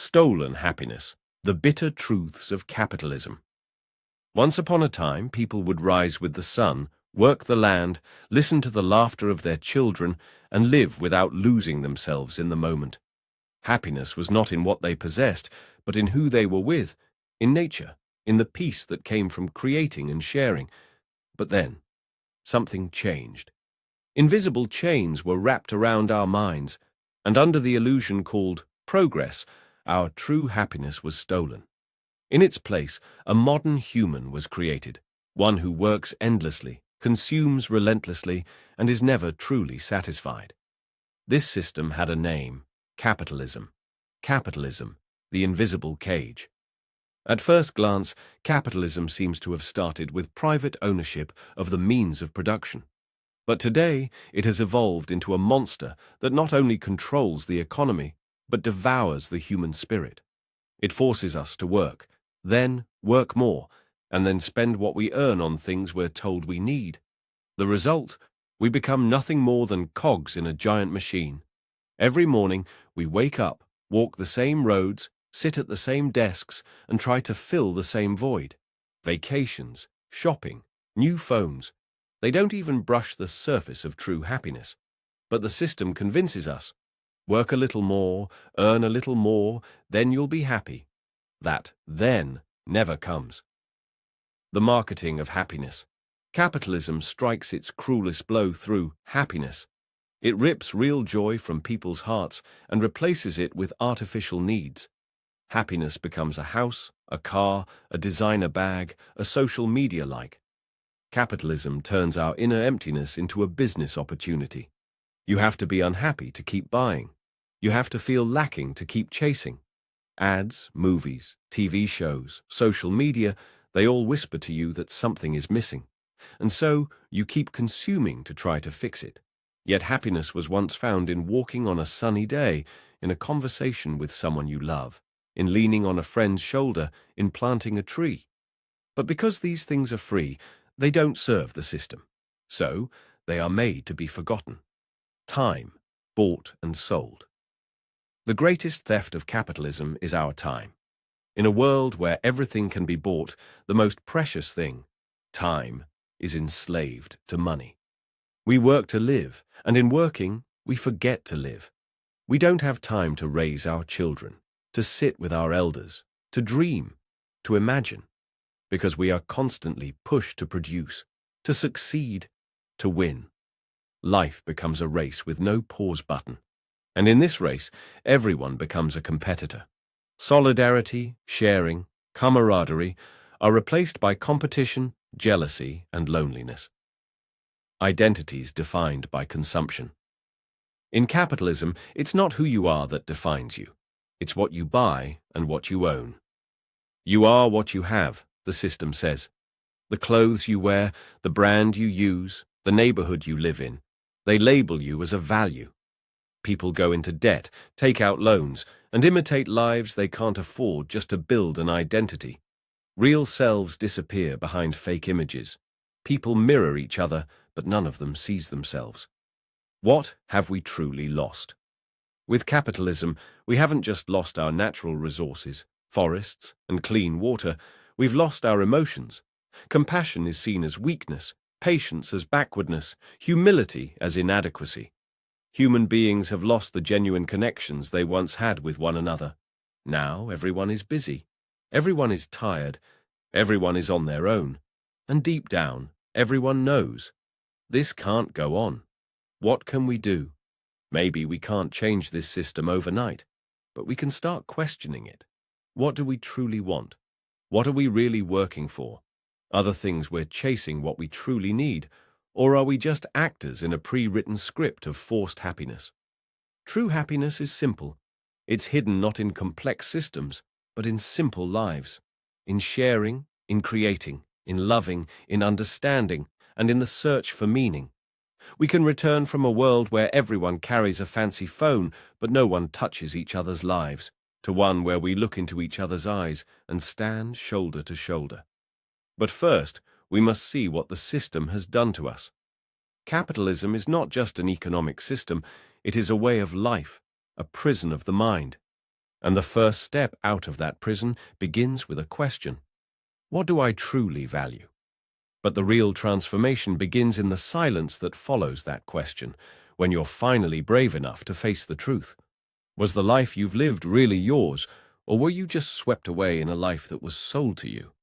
Stolen happiness, the bitter truths of capitalism. Once upon a time, people would rise with the sun, work the land, listen to the laughter of their children, and live without losing themselves in the moment. Happiness was not in what they possessed, but in who they were with, in nature, in the peace that came from creating and sharing. But then, something changed. Invisible chains were wrapped around our minds, and under the illusion called progress, our true happiness was stolen. In its place, a modern human was created, one who works endlessly, consumes relentlessly, and is never truly satisfied. This system had a name: capitalism. Capitalism, the invisible cage. At first glance, capitalism seems to have started with private ownership of the means of production. But today, it has evolved into a monster that not only controls the economy, but devours the human spirit. It forces us to work, then work more, and then spend what we earn on things we're told we need. The result? We become nothing more than cogs in a giant machine. Every morning, we wake up, walk the same roads, sit at the same desks, and try to fill the same void. Vacations, shopping, new phones. They don't even brush the surface of true happiness. But the system convinces us. Work a little more, earn a little more, then you'll be happy. That then never comes. The marketing of happiness. Capitalism strikes its cruelest blow through happiness. It rips real joy from people's hearts and replaces it with artificial needs. Happiness becomes a house, a car, a designer bag, a social media like. Capitalism turns our inner emptiness into a business opportunity. You have to be unhappy to keep buying. You have to feel lacking to keep chasing. Ads, movies, TV shows, social media, they all whisper to you that something is missing. And so you keep consuming to try to fix it. Yet happiness was once found in walking on a sunny day, in a conversation with someone you love, in leaning on a friend's shoulder, in planting a tree. But because these things are free, they don't serve the system. So they are made to be forgotten. Time, bought and sold. The greatest theft of capitalism is our time. In a world where everything can be bought, the most precious thing, time, is enslaved to money. We work to live, and in working, we forget to live. We don't have time to raise our children, to sit with our elders, to dream, to imagine, because we are constantly pushed to produce, to succeed, to win. Life becomes a race with no pause button. And in this race, everyone becomes a competitor. Solidarity, sharing, camaraderie are replaced by competition, jealousy, and loneliness. Identities defined by consumption. In capitalism, it's not who you are that defines you. It's what you buy and what you own. You are what you have, the system says. The clothes you wear, the brand you use, the neighborhood you live in, they label you as a value. People go into debt, take out loans, and imitate lives they can't afford just to build an identity. Real selves disappear behind fake images. People mirror each other, but none of them sees themselves. What have we truly lost? With capitalism, we haven't just lost our natural resources, forests, and clean water. We've lost our emotions. Compassion is seen as weakness, patience as backwardness, humility as inadequacy. Human beings have lost the genuine connections they once had with one another. Now everyone is busy. Everyone is tired. Everyone is on their own. And deep down, everyone knows. This can't go on. What can we do? Maybe we can't change this system overnight, but we can start questioning it. What do we truly want? What are we really working for? Are the things we're chasing what we truly need? Or are we just actors in a pre-written script of forced happiness? True happiness is simple. It's hidden not in complex systems, but in simple lives. In sharing, in creating, in loving, in understanding, and in the search for meaning. We can return from a world where everyone carries a fancy phone, but no one touches each other's lives, to one where we look into each other's eyes and stand shoulder to shoulder. But first, we must see what the system has done to us. Capitalism is not just an economic system, it is a way of life, a prison of the mind. And the first step out of that prison begins with a question. What do I truly value? But the real transformation begins in the silence that follows that question, when you're finally brave enough to face the truth. Was the life you've lived really yours, or were you just swept away in a life that was sold to you?